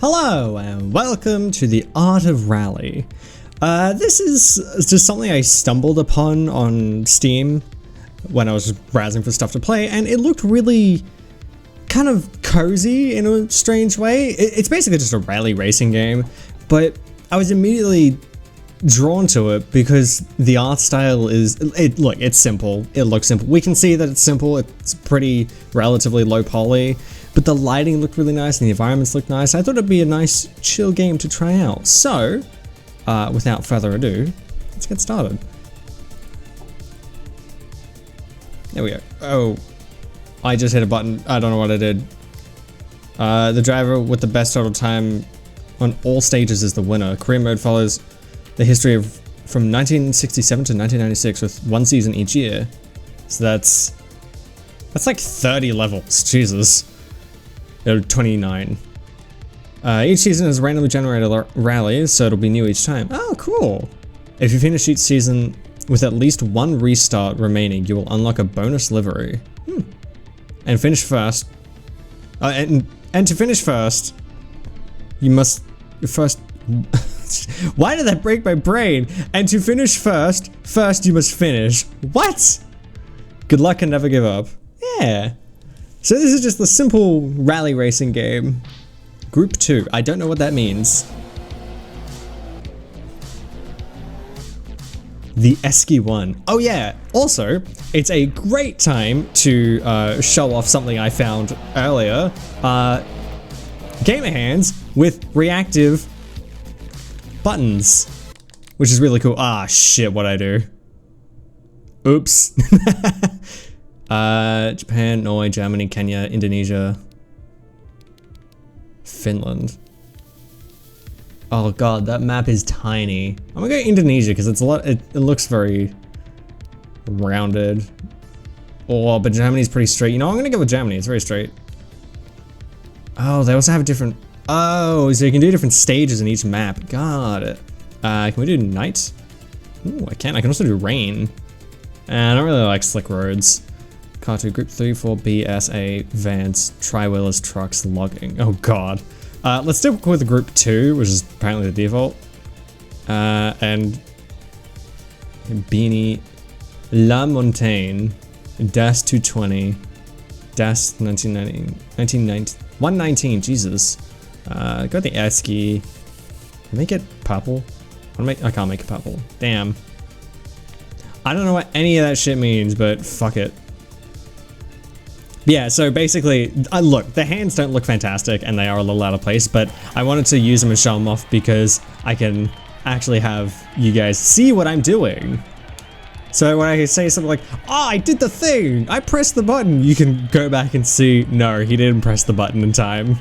Hello and welcome to the Art of Rally. This is just something I stumbled upon on Steam when I was browsing for stuff to play, and it looked really kind of cozy in a strange way. It's basically just a rally racing game, but I was immediately drawn to it because the art style is, look, it's simple, it looks simple. We can see that it's simple, it's pretty relatively low poly, but the lighting looked really nice and the environments looked nice. I thought it'd be a nice chill game to try out. So, without further ado, let's get started. There we go. Oh, I just hit a button. I don't know what I did. The driver with the best total time on all stages is the winner. Career mode follows the history of from 1967 to 1996 with one season each year. So that's like 30 levels. Jesus. 29. Each season is randomly generated rallies, so it'll be new each time. Oh, cool. If you finish each season with at least one restart remaining, you will unlock a bonus livery. And finish first. And to finish first, you must first. Why did that break my brain? And to finish first you must finish. What? Good luck and never give up. Yeah. So this is just the simple rally racing game. Group 2. I don't know what that means. The Esky one. Oh yeah. Also, it's a great time to show off something I found earlier. Gamer hands with reactive buttons, which is really cool. Ah, shit, what'd I do? Oops. Japan, Norway, Germany, Kenya, Indonesia, Finland. Oh god, that map is tiny. I'm gonna go Indonesia because it's a lot. It looks very rounded. Oh, but Germany's pretty straight. You know, I'm gonna go with Germany. It's very straight. Oh, they also have a different. Oh, so you can do different stages in each map. Got it. Can we do night? Ooh, I can. I can also do rain. I don't really like slick roads. Car 2, Group 3, 4, BSA, vans, tri-wheelers, trucks, logging. Oh god. Let's stick with Group 2, which is apparently the default. And Beanie, La Montagne, DAS 220, DAS 119, Jesus. Go the Esky. Make it purple. I can't make it purple. Damn. I don't know what any of that shit means, but fuck it. Yeah, so basically, look, the hands don't look fantastic and they are a little out of place, but I wanted to use them and show them off because I can actually have you guys see what I'm doing. So when I say something like, oh, I did the thing, I pressed the button, you can go back and see, no, he didn't press the button in time.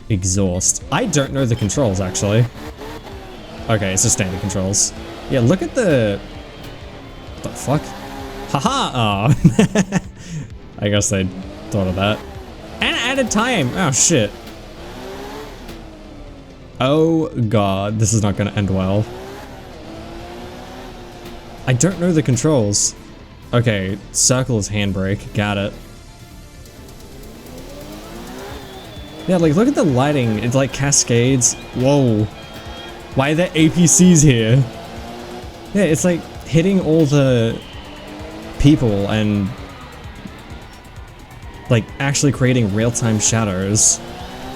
Exhaust. I don't know the controls, actually. Okay, it's just standard controls. Yeah, look at the... What the fuck? Haha! Oh. I guess they thought of that. And added time! Oh shit. Oh god, this is not gonna end well. I don't know the controls. Okay, circle is handbrake, got it. Yeah, like look at the lighting, it's like cascades. Whoa. Why are there APCs here? Yeah, it's like hitting all the people and like actually creating real-time shadows.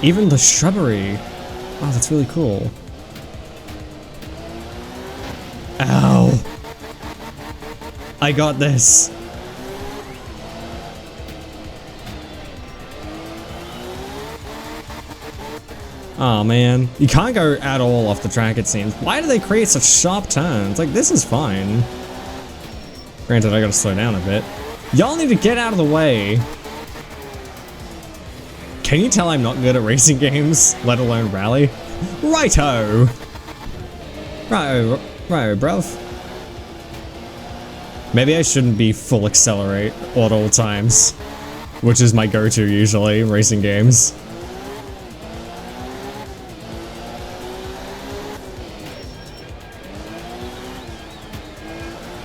Even the shrubbery. Oh, that's really cool. Ow. I got this. Oh man, you can't go at all off the track it seems. Why do they create such sharp turns? Like this is fine. Granted, I gotta slow down a bit. Y'all need to get out of the way. Can you tell I'm not good at racing games, let alone rally? Righto! Righto, bruv. Maybe I shouldn't be full accelerate at all times, which is my go-to usually in racing games.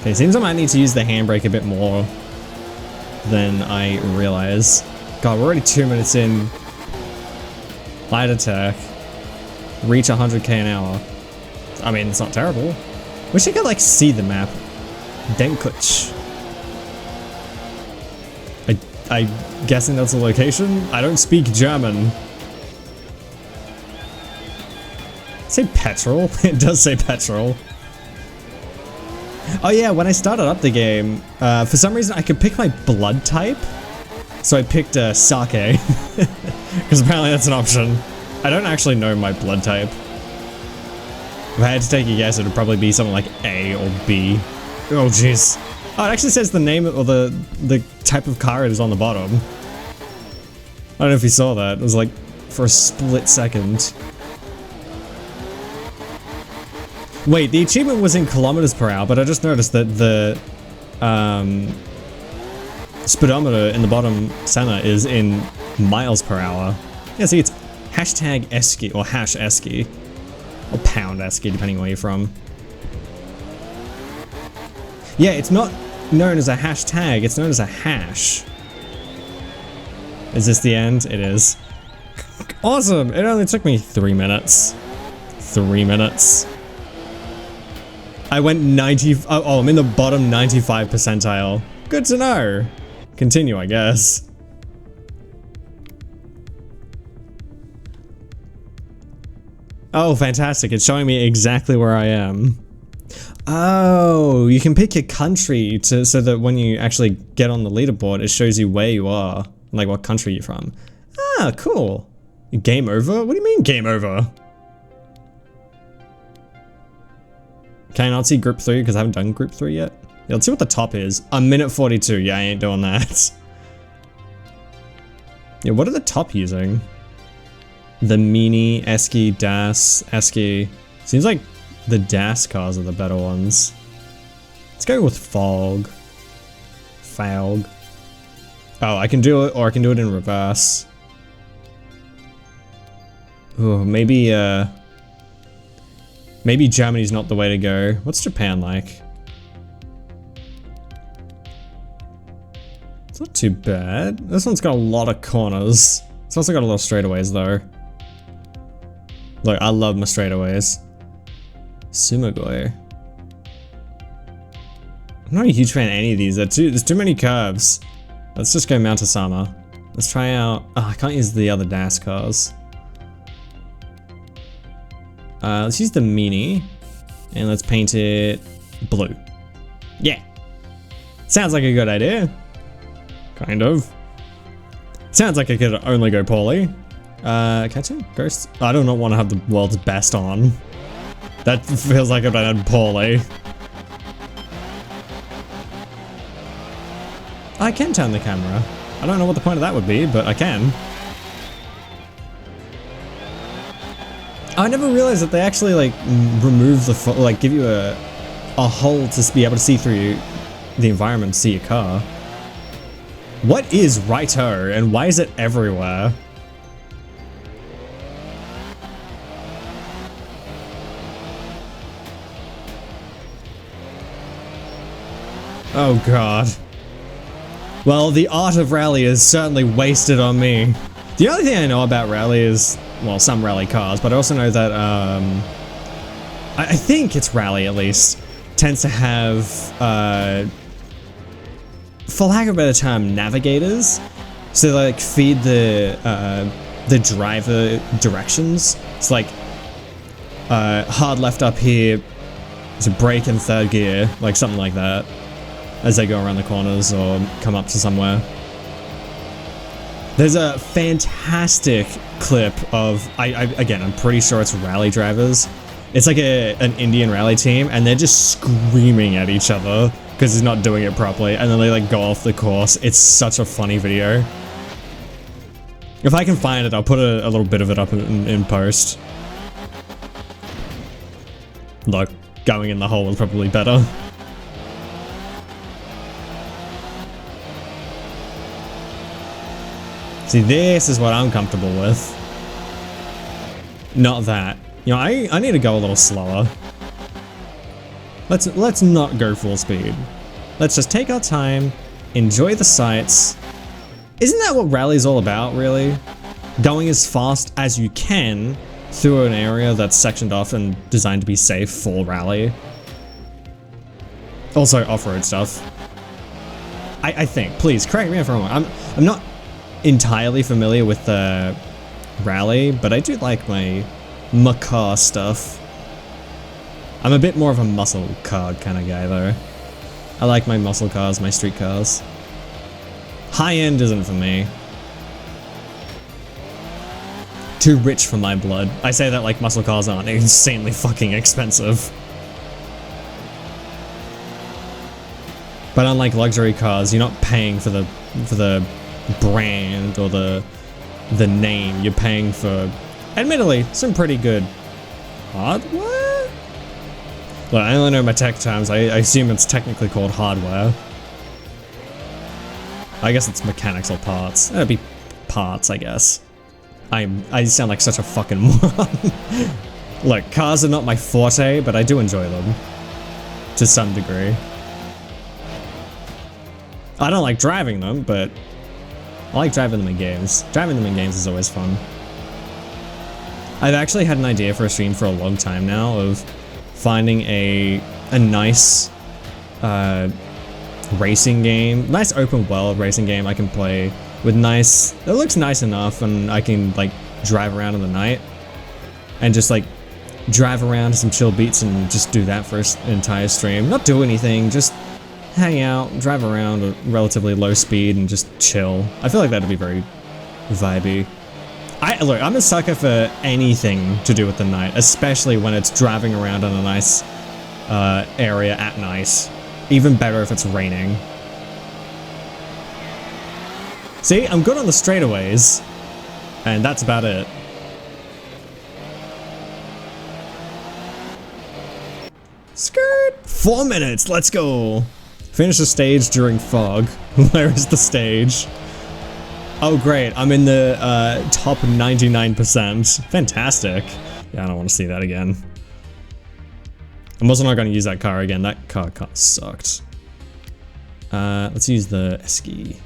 Okay, seems I might need to use the handbrake a bit more than I realize. God, we're already 2 minutes in. Light attack. Reach 100k an hour. I mean, it's not terrible. Wish I could like see the map. Denkuch. I'm guessing that's a location? I don't speak German. Say petrol? It does say petrol. Oh yeah, when I started up the game, for some reason I could pick my blood type. So I picked sake. Because apparently that's an option. I don't actually know my blood type. If I had to take a guess, it would probably be something like A or B. Oh jeez. Oh, it actually says the name or the type of car it is on the bottom. I don't know if you saw that. It was like for a split second. Wait, the achievement was in kilometers per hour, but I just noticed that the speedometer in the bottom center is in miles per hour. Yeah, see, it's hashtag esky or hash esky or pound esky, depending on where you're from. Yeah, it's not known as a hashtag, it's known as a hash. Is this the end? It is. Awesome! It only took me 3 minutes. 3 minutes. I went 90. Oh, I'm in the bottom 95 percentile. Good to know. Continue, I guess. Oh, fantastic. It's showing me exactly where I am. Oh, you can pick your country so that when you actually get on the leaderboard, it shows you where you are, like what country you're from. Ah, cool. Game over? What do you mean game over? Can I not see group 3 because I haven't done group 3 yet? Yeah, let's see what the top is. A minute 42. Yeah, I ain't doing that. Yeah, what are the top using? The Mini, Esky, Das, Esky. Seems like the Das cars are the better ones. Let's go with Fog. Falg. Oh, I can do it, or I can do it in reverse. Ooh, maybe Germany's not the way to go. What's Japan like? It's not too bad. This one's got a lot of corners. It's also got a lot of straightaways though. Look, I love my straightaways. Sumagoi. I'm not a huge fan of any of these. There's too many curves. Let's just go Mount Osama. Let's try out... Oh, I can't use the other Das cars. Let's use the Mini. And let's paint it blue. Yeah. Sounds like a good idea. Kind of. Sounds like it could only go poorly. Can I turn Ghost? I do not want to have the world's best on. That feels like it went poorly. I can turn the camera. I don't know what the point of that would be, but I can. I never realized that they actually like remove the like give you a hole to be able to see through the environment, see your car. What is Righto and why is it everywhere? Oh god. Well, the art of rally is certainly wasted on me. The only thing I know about rally is, well, some rally cars, but I also know that, I think it's rally at least, tends to have, for lack of a better term, navigators. So they like feed the driver directions. It's like, hard left up here to brake in third gear, like something like that, as they go around the corners or come up to somewhere. There's a fantastic clip of, again, I'm pretty sure it's rally drivers. It's like an Indian rally team and they're just screaming at each other because he's not doing it properly, and then they like go off the course. It's such a funny video. If I can find it, I'll put a little bit of it up in post. Look, going in the hole is probably better. See, this is what I'm comfortable with. Not that. You know, I need to go a little slower. Let's not go full speed. Let's just take our time, enjoy the sights. Isn't that what rally's all about, really? going as fast as you can through an area that's sectioned off and designed to be safe for rally. Also off-road stuff. I think, please correct me if I'm wrong. I'm not entirely familiar with the rally, but I do like my car stuff. I'm a bit more of a muscle car kind of guy though. I like my muscle cars, my street cars. High end isn't for me. Too rich for my blood. I say that like muscle cars aren't insanely fucking expensive. But unlike luxury cars, you're not paying for the brand or the name. You're paying for, admittedly, some pretty good hardware? Look, I only know my tech terms. I assume it's technically called hardware. I guess it's mechanics or parts. That'd be parts, I guess. I sound like such a fucking moron. Look, cars are not my forte, but I do enjoy them. To some degree. I don't like driving them, but I like driving them in games. Driving them in games is always fun. I've actually had an idea for a stream for a long time now of finding a nice racing game, nice open world racing game I can play with nice, it looks nice enough and I can like drive around in the night and just like drive around to some chill beats and just do that for an entire stream. Not do anything, just hang out, drive around at relatively low speed and just chill. I feel like that'd be very vibey. Look, I'm a sucker for anything to do with the night, especially when it's driving around in a nice area at night. Even better if it's raining. See, I'm good on the straightaways, and that's about it. Skirt! 4 minutes, let's go! Finish the stage during fog. Where is the stage? Oh great, I'm in the top 99%. Fantastic. Yeah, I don't want to see that again. I'm also not going to use that car again. That car sucked. Let's use the ski.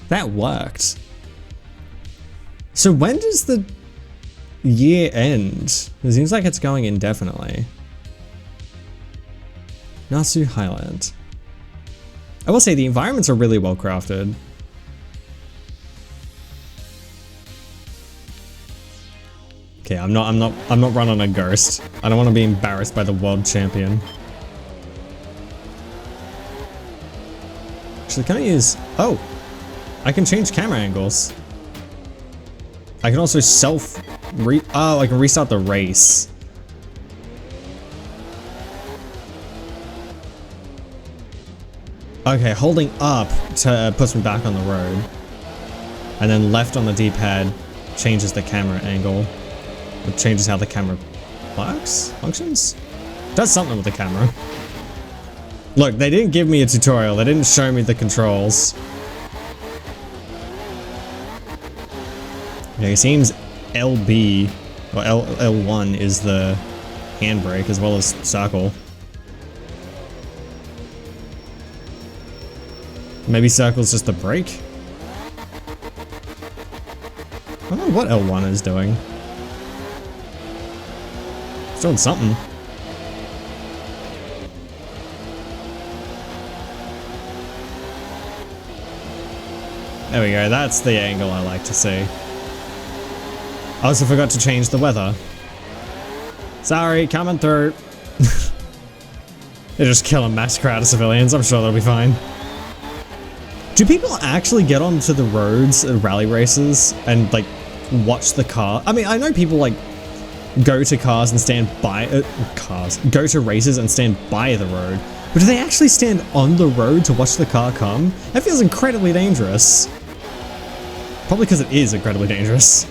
That worked. So when does the year end? It seems like it's going indefinitely. Nasu Highland. I will say the environments are really well crafted. Okay, I'm not running a ghost. I don't want to be embarrassed by the world champion. Actually, can I use... Oh! I can change camera angles. I can also Oh, I can restart the race. Okay, holding up puts me back on the road. And then left on the D-pad changes the camera angle. It changes how the camera works? Functions? Does something with the camera. Look, they didn't give me a tutorial. They didn't show me the controls. Yeah, it seems LB, or L1 is the handbrake as well as circle. Maybe circle's just the brake? I don't know what L1 is doing. It's doing something. There we go, that's the angle I like to see. I also forgot to change the weather. Sorry, coming through. They're just killing mass crowd of civilians, I'm sure they'll be fine. Do people actually get onto the roads at rally races and like watch the car? I mean, I know people like go to cars and stand by go to races and stand by the road, but do they actually stand on the road to watch the car come? That feels incredibly dangerous. Probably because it is incredibly dangerous.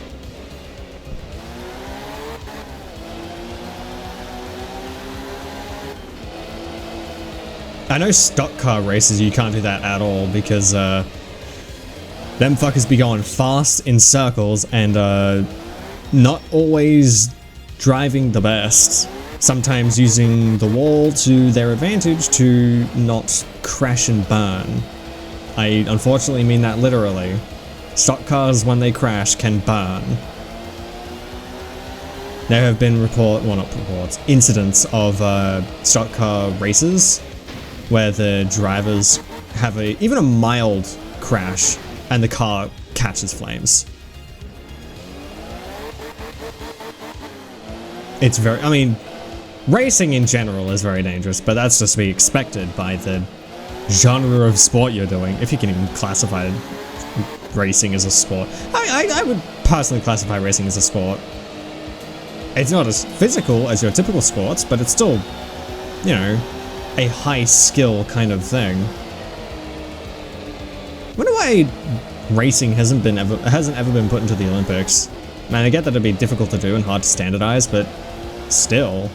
I know stock car races you can't do that at all because them fuckers be going fast in circles and not always driving the best. Sometimes using the wall to their advantage to not crash and burn. I unfortunately mean that literally. Stock cars, when they crash, can burn. There have been incidents of stock car races where the drivers have even a mild crash and the car catches flames. It's I mean, racing in general is very dangerous, but that's just to be expected by the genre of sport you're doing, if you can even classify racing as a sport. I would personally classify racing as a sport. It's not as physical as your typical sports, but it's still, you know, a high skill kind of thing. I wonder why racing hasn't ever been put into the Olympics. Man, I get that it'd be difficult to do and hard to standardize, but still.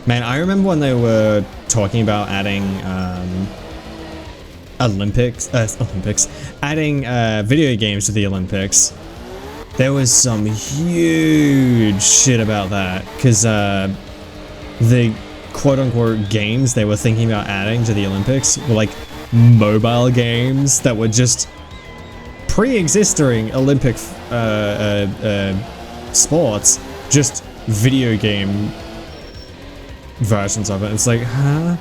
Man, I remember when they were talking about adding adding video games to the Olympics. There was some huge shit about that, because the quote-unquote games they were thinking about adding to the Olympics were like mobile games that were just pre-existing Olympic sports, just video game versions of it. It's like, huh?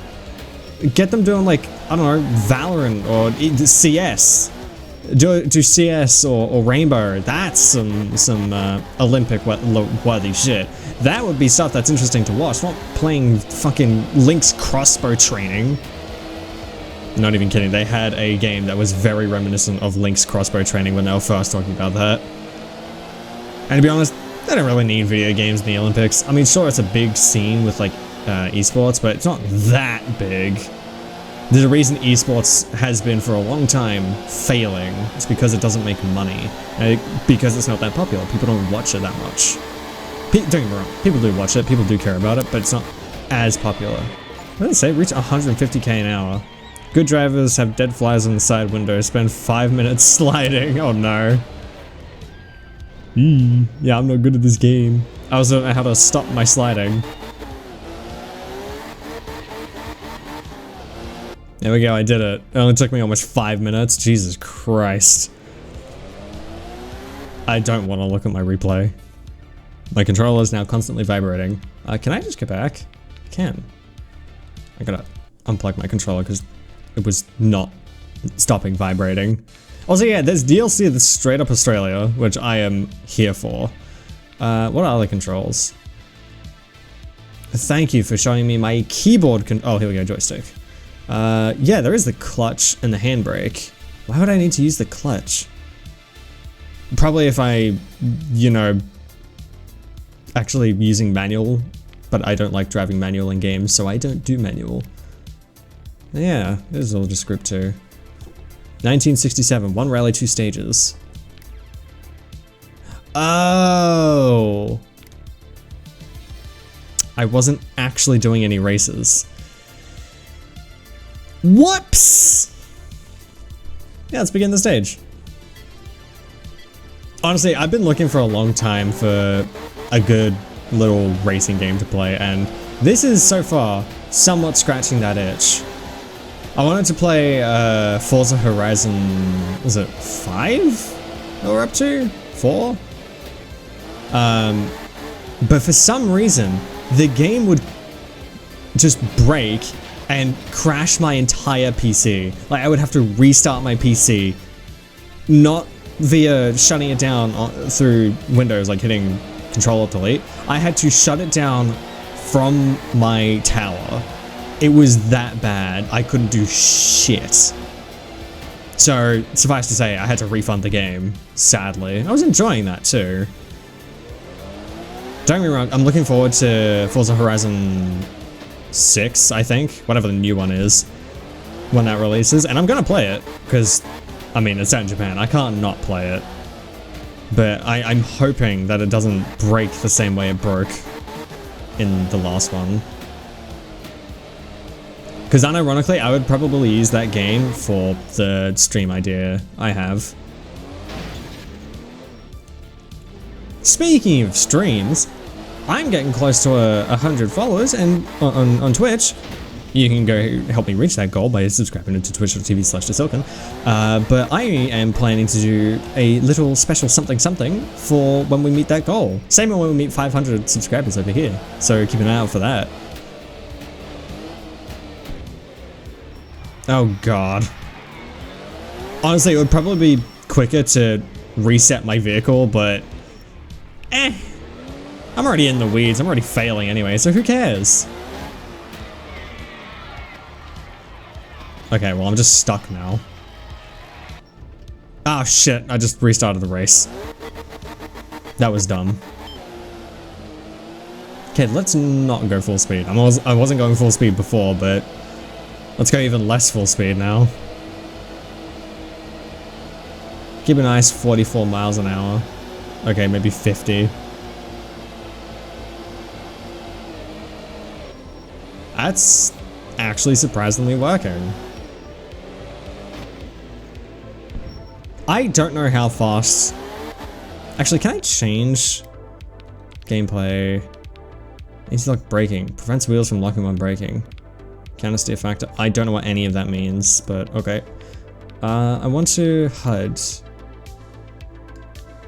Get them doing like, I don't know, Valorant or CS. Do CS or Rainbow. That's some Olympic worthy shit. That would be stuff that's interesting to watch. Not playing fucking Link's crossbow training. Not even kidding. They had a game that was very reminiscent of Link's crossbow training when they were first talking about that. And to be honest, they don't really need video games in the Olympics. I mean, sure, it's a big scene with like esports, but it's not that big. There's a reason esports has been for a long time failing. It's because it doesn't make money. Because it's not that popular. People don't watch it that much. Don't get me wrong, people do watch it, people do care about it, but it's not as popular. What did it say? Reach 150k an hour. Good drivers have dead flies on the side window, spend 5 minutes sliding. Oh no. Yeah, I'm not good at this game. I also don't know how to stop my sliding. There we go, I did it. It only took me almost 5 minutes. Jesus Christ. I don't want to look at my replay. My controller is now constantly vibrating. Can I just get back? I can. I gotta unplug my controller because it was not stopping vibrating. Also, yeah, there's DLC that's straight up Australia, which I am here for. What are other controls? Thank you for showing me my keyboard oh, here we go, joystick. Yeah, there is the clutch and the handbrake. Why would I need to use the clutch? Probably if I, you know, actually using manual, but I don't like driving manual in games, so I don't do manual. Yeah, this is all just script 2. 1967, 1 rally, 2 stages. Oh! I wasn't actually doing any races. Whoops! Yeah, let's begin the stage. Honestly, I've been looking for a long time for a good little racing game to play, and this is so far somewhat scratching that itch. I wanted to play Forza Horizon, was it 5 that we're up to? 4? But for some reason, the game would just break and crash my entire PC. Like, I would have to restart my PC, not via shutting it down through Windows, like hitting Control-Alt-Delete. I had to shut it down from my tower. It was that bad, I couldn't do shit. So, suffice to say, I had to refund the game, sadly. I was enjoying that too. Don't get me wrong, I'm looking forward to Forza Horizon 6, I think, whatever the new one is, when that releases, and I'm gonna play it, because, I mean, it's out in Japan, I can't not play it. But I'm hoping that it doesn't break the same way it broke in the last one. Because unironically, I would probably use that game for the stream idea I have. Speaking of streams, I'm getting close to 100 followers and on Twitch, you can go help me reach that goal by subscribing to twitch.tv/thesilicon. But I am planning to do a little special something for when we meet that goal. Same when we meet 500 subscribers over here. So keep an eye out for that. Oh god. Honestly, it would probably be quicker to reset my vehicle, but I'm already in the weeds. I'm already failing anyway, so who cares? Okay, well, I'm just stuck now. Ah, shit. I just restarted the race. That was dumb. Okay, let's not go full speed. I wasn't going full speed before, but let's go even less full speed now. Keep a nice 44 miles an hour. Okay, maybe 50. That's actually surprisingly working. I don't know how fast. Actually, can I change gameplay? Anti-lock braking. Prevents wheels from locking when braking. Counter steer factor. I don't know what any of that means, but okay. I want to HUD.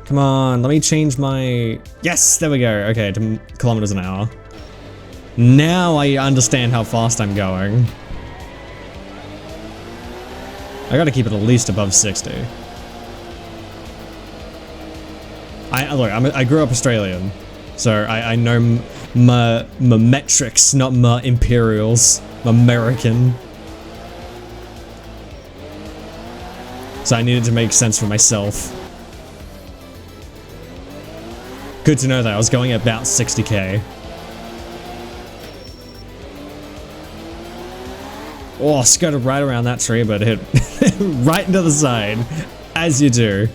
Come on, let me change my... Yes, there we go. Okay, to kilometers an hour. Now I understand how fast I'm going. I gotta keep it at least above 60. Look, I grew up Australian, so I know my metrics, not my imperials, my American. So I needed to make sense for myself. Good to know that I was going at about 60k. Oh, skirted right around that tree, but hit right into the side, as you do.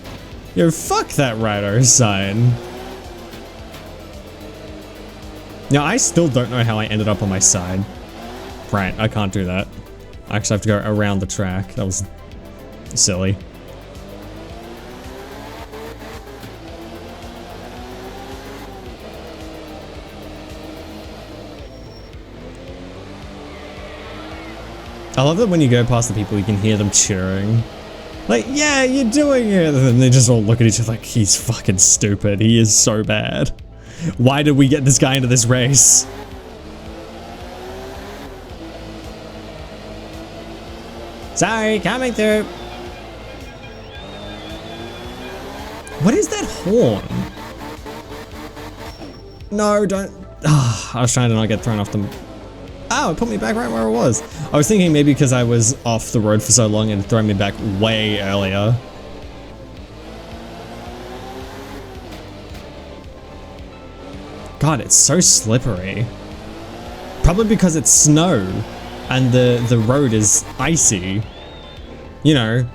Yo, fuck that radar sign. Now, I still don't know how I ended up on my side. Right, I can't do that. I actually have to go around the track. That was silly. I love that when you go past the people, you can hear them cheering. Like, yeah, you're doing it! And they just all look at each other like, he's fucking stupid. He is so bad. Why did we get this guy into this race? Sorry, coming through. What is that horn? No, don't. I was trying to not get thrown off the... Oh, it put me back right where I was. I was thinking maybe because I was off the road for so long and thrown me back way earlier. God, it's so slippery. Probably because it's snow and the road is icy. You know,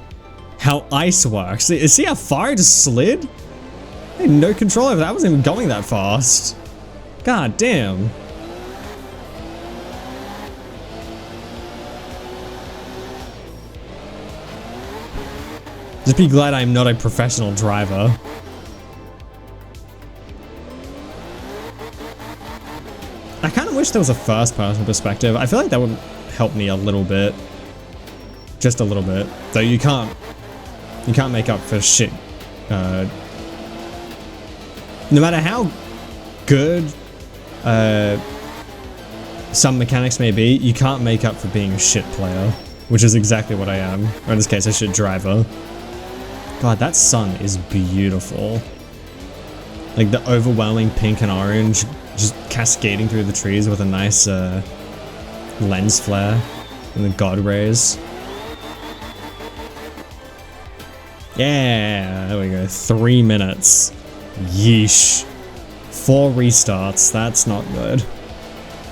how ice works. See how far I just slid? I had no control over that. I wasn't even going that fast. God damn. Just be glad I'm not a professional driver. I kind of wish there was a first-person perspective. I feel like that would help me a little bit. Just a little bit. Though you can't make up for shit. No matter how good some mechanics may be, you can't make up for being a shit player. Which is exactly what I am. Or in this case, a shit driver. God, that sun is beautiful. Like the overwhelming pink and orange just cascading through the trees with a nice lens flare and the god rays. Yeah, there we go. 3 minutes. Yeesh. 4 restarts. That's not good.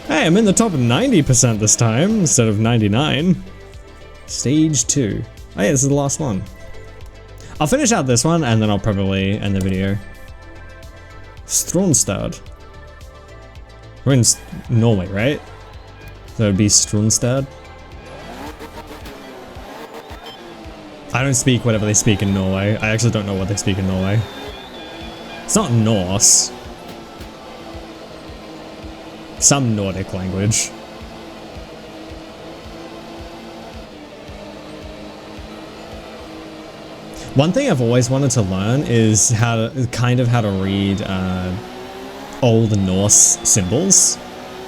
Hey, I'm in the top 90% this time instead of 99. Stage 2. Oh yeah, this is the last one. I'll finish out this one and then I'll probably end the video. Stronstad. We're in Norway, right? So it'd be Stronstad. I don't speak whatever they speak in Norway. I actually don't know what they speak in Norway. It's not Norse. Some Nordic language. One thing I've always wanted to learn is how to read old Norse symbols,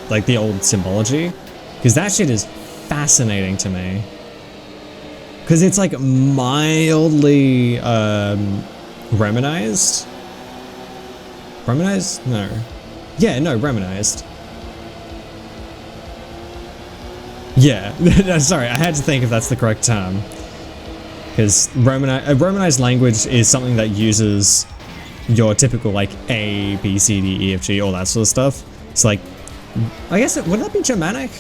like the old symbology, because that shit is fascinating to me. Because it's like mildly Romanized. Romanized? No. Yeah, no, Romanized. Yeah, sorry, I had to think if that's the correct term. Because Romanized language is something that uses your typical like A, B, C, D, E, F, G, all that sort of stuff. It's like, I guess, would that be Germanic?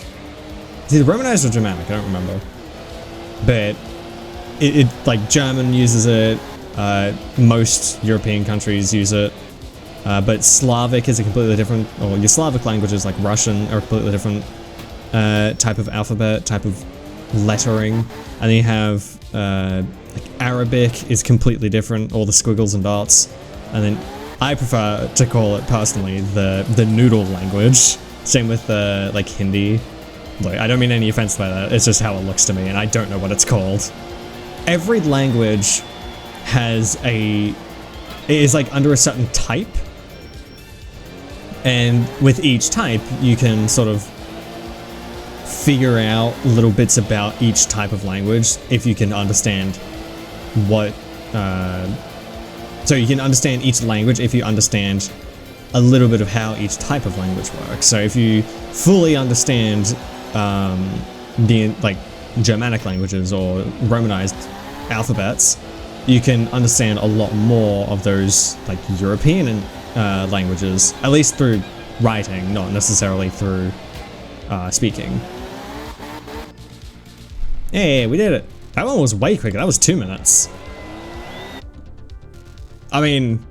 Is it Romanized or Germanic? I don't remember. But it like German uses it, most European countries use it. But Slavic is a completely different, or your Slavic languages like Russian are a completely different type of alphabet, type of lettering. And then you have like Arabic is completely different, all the squiggles and dots. And then I prefer to call it personally the noodle language. Same with like Hindi. Like, I don't mean any offense by that, it's just how it looks to me and I don't know what it's called. Every language is like under a certain type. And with each type, you can sort of figure out little bits about each type of language if you can understand what... so you can understand each language if you understand a little bit of how each type of language works. So if you fully understand the like Germanic languages or Romanized alphabets, you can understand a lot more of those like European languages, at least through writing, not necessarily through speaking. Hey, we did it. That one was way quicker. That was 2 minutes. I mean,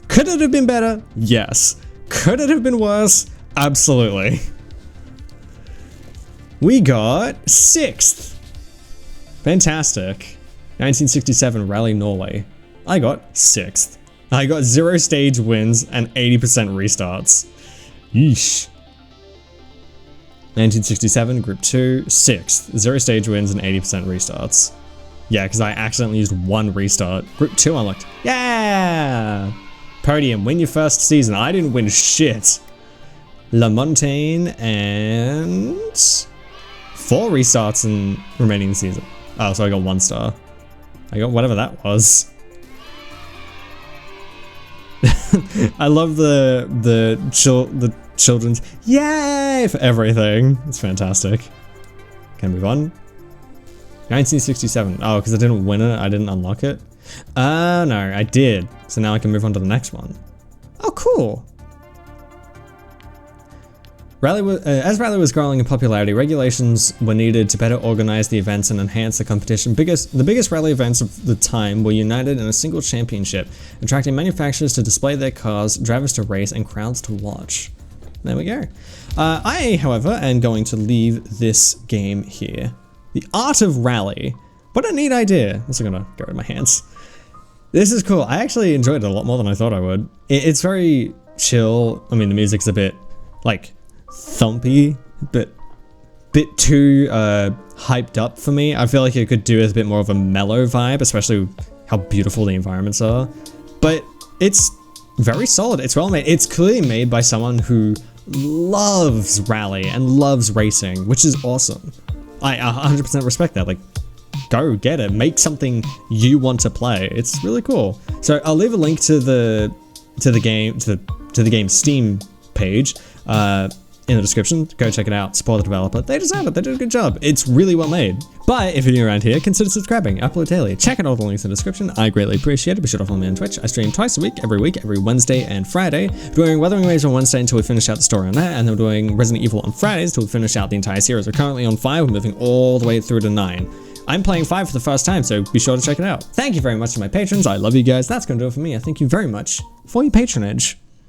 could it have been better? Yes. Could it have been worse? Absolutely. We got 6th. Fantastic. 1967 Rally Norway. I got 6th. I got 0 stage wins and 80% restarts. Yeesh. 1967 Group 2, 6th. 0 stage wins and 80% restarts. Yeah, because I accidentally used 1 restart. Group 2 unlocked. Yeah! Podium, win your first season. I didn't win shit. La Montagne and 4 restarts in remaining season. Oh, so I got 1 star. I got whatever that was. I love the children's yay for everything. It's fantastic. Can I move on? 1967. Oh, because I didn't win it, I didn't unlock it. No, I did. So now I can move on to the next one. Oh, cool. As Rally was growing in popularity, regulations were needed to better organize the events and enhance the competition. The biggest rally events of the time were united in a single championship, attracting manufacturers to display their cars, drivers to race, and crowds to watch. There we go. I, however, am going to leave this game here. The Art of Rally. What a neat idea. I'm also gonna go with my hands. This is cool. I actually enjoyed it a lot more than I thought I would. It's very chill. I mean, the music's a bit, like, thumpy, but bit too hyped up for me. I feel like it could do with a bit more of a mellow vibe, especially how beautiful the environments are. But it's very solid. It's well made. It's clearly made by someone who loves rally and loves racing, which is awesome. I 100% respect that. Like, go get it. Make something you want to play. It's really cool. So I'll leave a link to the game Steam page in the description. Go check it out. Support the developer. They deserve it. They did a good job. It's really well made. But if you're new around here, consider subscribing. Upload daily. Check out all the links in the description. I greatly appreciate it. Be sure to follow me on Twitch. I stream twice a week, every Wednesday and Friday. We're doing Wuthering Waves on Wednesday until we finish out the story on that, and then we're doing Resident Evil on Fridays until we finish out the entire series. We're currently on 5. We're moving all the way through to 9. I'm playing 5 for the first time, so be sure to check it out. Thank you very much to my patrons. I love you guys. That's going to do it for me. I thank you very much for your patronage.